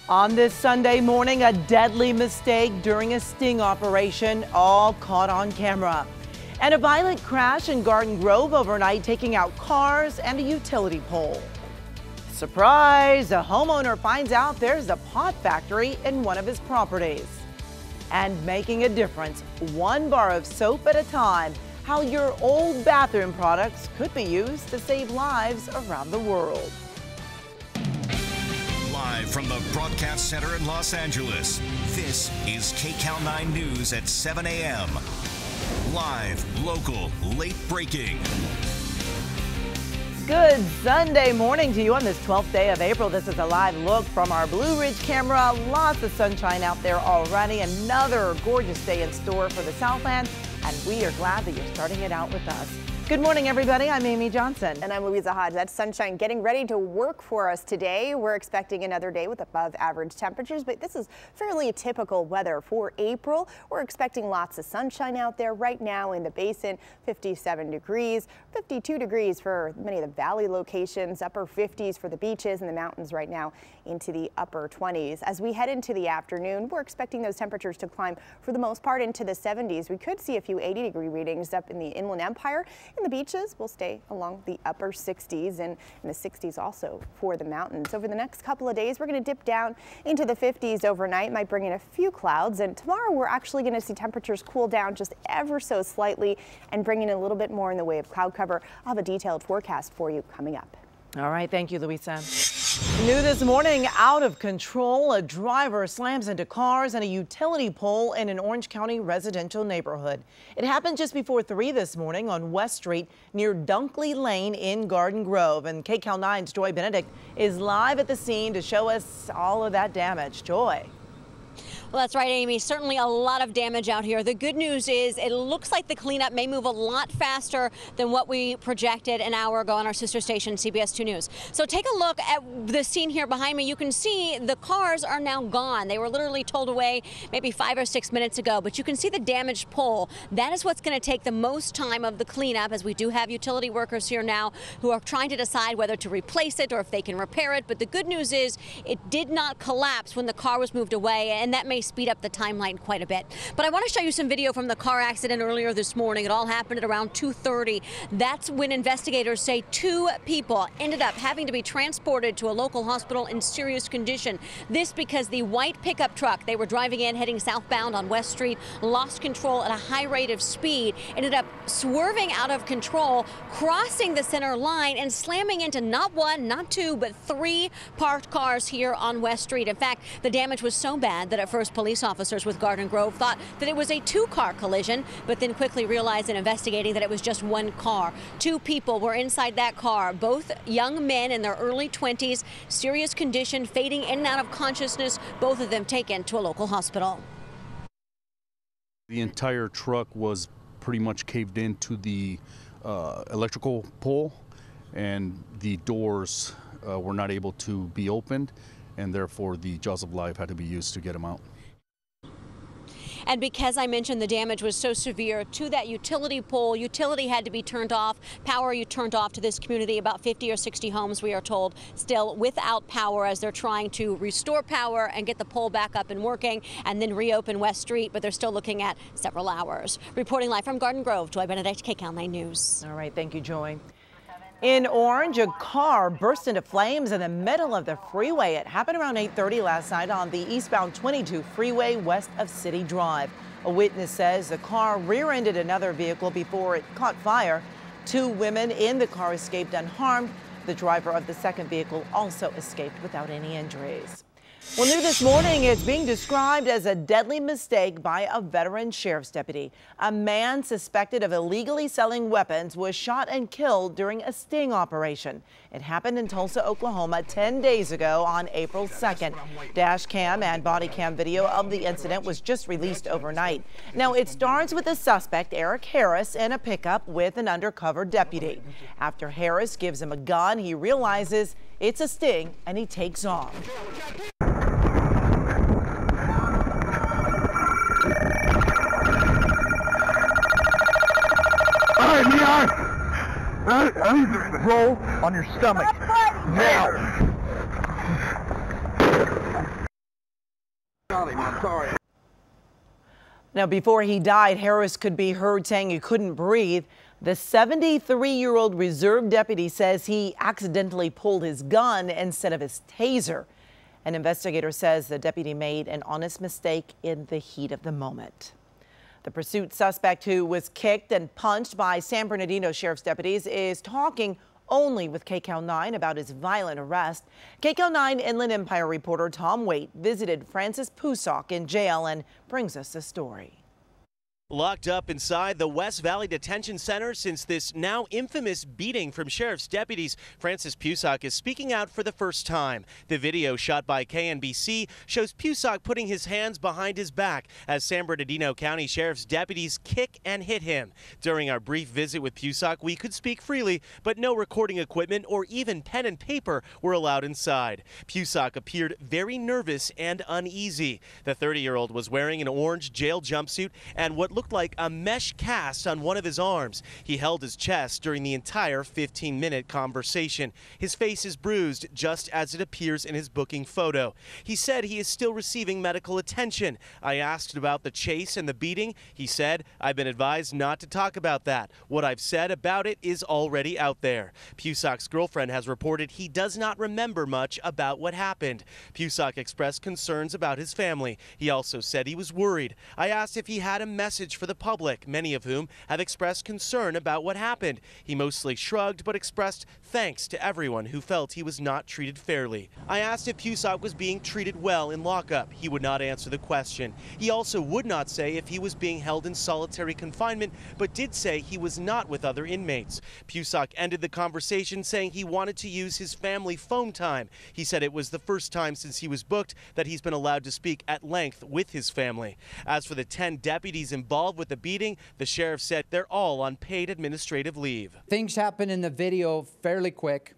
On this Sunday morning, a deadly mistake during a sting operation, all caught on camera. And a violent crash in Garden Grove overnight, taking out cars and a utility pole. Surprise! A homeowner finds out there's a pot factory in one of his properties. And making a difference, one bar of soap at a time, how your old bathroom products could be used to save lives around the world. Live from the Broadcast Center in Los Angeles, this is KCAL 9 News at 7 a.m. Live, local, late breaking. Good Sunday morning to you on this 12th day of April. This is a live look from our Blue Ridge camera. Lots of sunshine out there already. Another gorgeous day in store for the Southland, and we are glad that you're starting it out with us. Good morning, everybody. I'm Amy Johnson. And I'm Louisa Hodge. That's sunshine getting ready to work for us today. We're expecting another day with above average temperatures, but this is fairly typical weather for April. We're expecting lots of sunshine out there right now in the basin, 57 degrees, 52 degrees for many of the valley locations, upper 50s for the beaches and the mountains right now into the upper 20s. As we head into the afternoon, we're expecting those temperatures to climb for the most part into the 70s. We could see a few 80-degree readings up in the Inland Empire. In the beaches, we'll stay along the upper 60s and in the 60s also for the mountains. Over the next couple of days, we're going to dip down into the 50s overnight, might bring in a few clouds. And tomorrow, we're actually going to see temperatures cool down just ever so slightly and bring in a little bit more in the way of cloud cover. I'll have a detailed forecast for you coming up. All right. Thank you, Louisa. New this morning, out of control, a driver slams into cars and a utility pole in an Orange County residential neighborhood. It happened just before 3 this morning on West Street near Dunkley Lane in Garden Grove. And KCAL 9's Joy Benedict is live at the scene to show us all of that damage. Joy. Well, that's right, Amy. Certainly a lot of damage out here. The good news is it looks like the cleanup may move a lot faster than what we projected an hour ago on our sister station, CBS 2 News. So take a look at the scene here behind me. You can see the cars are now gone. They were literally towed away maybe 5 or 6 minutes ago, but you can see the damaged pole. That is what's going to take the most time of the cleanup, as we do have utility workers here now who are trying to decide whether to replace it or if they can repair it. But the good news is it did not collapse when the car was moved away, and that may speed up the timeline quite a bit. But I want to show you some video from the car accident earlier this morning. It all happened at around 2:30. That's when investigators say 2 people ended up having to be transported to a local hospital in serious condition. This because the white pickup truck they were driving in heading southbound on West Street lost control at a high rate of speed, ended up swerving out of control, crossing the center line and slamming into not 1, not 2, but 3 parked cars here on West Street. In fact, the damage was so bad that at first police officers with Garden Grove thought that it was a 2-car collision, but then quickly realized in investigating that it was just 1 car. 2 people were inside that car, both young men in their early 20s, serious condition, fading in and out of consciousness, both of them taken to a local hospital. The entire truck was pretty much caved into the electrical pole, and the doors were not able to be opened, and therefore the jaws of life had to be used to get them out. And because I mentioned the damage was so severe to that utility pole, utility had to be turned off. Power you turned off to this community, about 50 or 60 homes, we are told, still without power as they're trying to restore power and get the pole back up and working and then reopen West Street, but they're still looking at several hours. Reporting live from Garden Grove, Joy Benedict, KCAL 9 News. All right. Thank you, Joy. In Orange, a car burst into flames in the middle of the freeway. It happened around 8:30 last night on the eastbound 22 freeway west of City Drive. A witness says the car rear-ended another vehicle before it caught fire. 2 women in the car escaped unharmed. The driver of the second vehicle also escaped without any injuries. Well, new this morning, it's being described as a deadly mistake by a veteran sheriff's deputy. A man suspected of illegally selling weapons was shot and killed during a sting operation. It happened in Tulsa, Oklahoma 10 days ago on April 2nd. Dash cam and body cam video of the incident was just released overnight. Now, it starts with the suspect, Eric Harris, in a pickup with an undercover deputy. After Harris gives him a gun, he realizes it's a sting and he takes off. All right, Leon. Roll on your stomach. Now. him. I'm sorry. Now, before he died, Harris could be heard saying he couldn't breathe. The 73-year-old reserve deputy says he accidentally pulled his gun instead of his taser. An investigator says the deputy made an honest mistake in the heat of the moment. The pursuit suspect, who was kicked and punched by San Bernardino Sheriff's deputies, is talking only with KCAL 9 about his violent arrest. KCAL 9 Inland Empire reporter Tom Waite visited Francis Pusock in jail and brings us the story. Locked up inside the West Valley Detention Center since this now infamous beating from sheriff's deputies, Francis Pusock is speaking out for the first time. The video shot by KNBC shows Pusock putting his hands behind his back as San Bernardino County Sheriff's deputies kick and hit him. During our brief visit with Pusock, we could speak freely, but no recording equipment or even pen and paper were allowed inside. Pusock appeared very nervous and uneasy. The 30-year-old was wearing an orange jail jumpsuit and what looked like a mesh cast on one of his arms. He held his chest during the entire 15-minute conversation. His face is bruised, just as it appears in his booking photo. He said he is still receiving medical attention. I asked about the chase and the beating. He said, "I've been advised not to talk about that. What I've said about it is already out there." Pusock's girlfriend has reported he does not remember much about what happened. Pusock expressed concerns about his family. He also said he was worried. I asked if he had a message for the public, many of whom have expressed concern about what happened. He mostly shrugged but expressed thanks to everyone who felt he was not treated fairly. I asked if Pusock was being treated well in lockup. He would not answer the question. He also would not say if he was being held in solitary confinement, but did say he was not with other inmates. Pusock ended the conversation saying he wanted to use his family phone time. He said it was the first time since he was booked that he's been allowed to speak at length with his family. As for the 10 deputies involved with the beating, the sheriff said they're all on paid administrative leave. Things happen in the video fairly quick,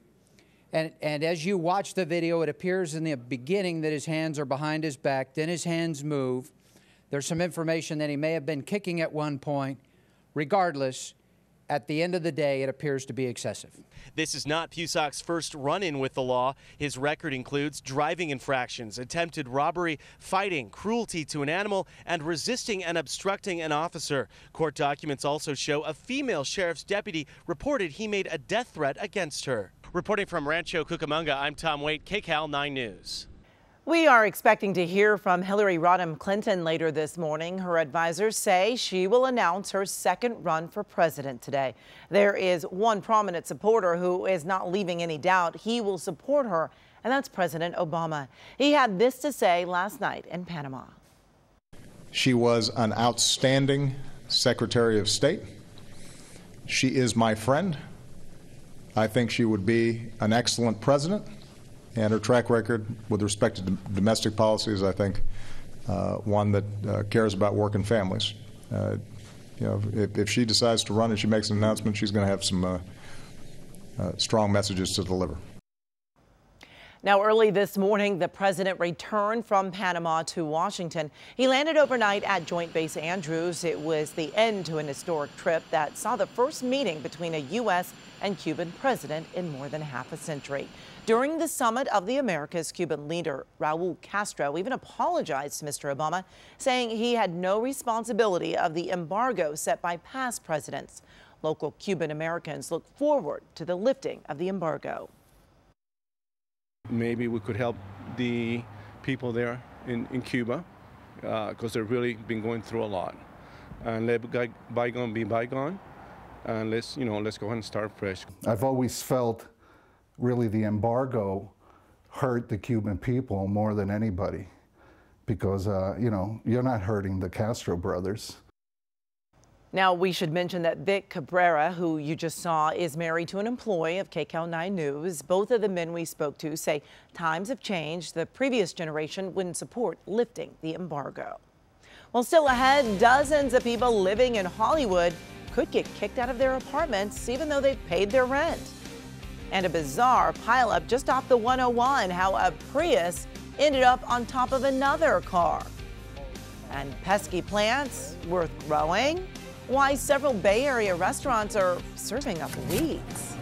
and as you watch the video, it appears in the beginning that his hands are behind his back, then his hands move. There's some information that he may have been kicking at one point. Regardless, at the end of the day, it appears to be excessive. This is not Pusock's first run-in with the law. His record includes driving infractions, attempted robbery, fighting, cruelty to an animal, and resisting and obstructing an officer. Court documents also show a female sheriff's deputy reported he made a death threat against her. Reporting from Rancho Cucamonga, I'm Tom Waite, KCAL 9 News. We are expecting to hear from Hillary Rodham Clinton later this morning. Her advisors say she will announce her second run for president today. There is one prominent supporter who is not leaving any doubt he will support her, and that's President Obama. He had this to say last night in Panama. She was an outstanding Secretary of State. She is my friend. I think she would be an excellent president. And her track record with respect to domestic policy is, I think, one that cares about working families. If she decides to run and she makes an announcement, she's going to have some strong messages to deliver. Now, early this morning, the president returned from Panama to Washington. He landed overnight at Joint Base Andrews. It was the end to an historic trip that saw the first meeting between a U.S. and Cuban president in more than half a century. During the Summit of the Americas, Cuban leader Raul Castro even apologized to Mr. Obama, saying he had no responsibility of the embargo set by past presidents. Local Cuban Americans look forward to the lifting of the embargo. Maybe we could help the people there in Cuba because they've really been going through a lot. And let bygone be bygone, and let's go ahead and start fresh. I've always felt really the embargo hurt the Cuban people more than anybody because, you're not hurting the Castro brothers. Now, we should mention that Vic Cabrera, who you just saw, is married to an employee of KCAL 9 News. Both of the men we spoke to say times have changed. The previous generation wouldn't support lifting the embargo. Well, still ahead, dozens of people living in Hollywood could get kicked out of their apartments even though they've paid their rent. And a bizarre pileup just off the 101, how a Prius ended up on top of another car. And pesky plants worth growing? Why several Bay Area restaurants are serving up weeds.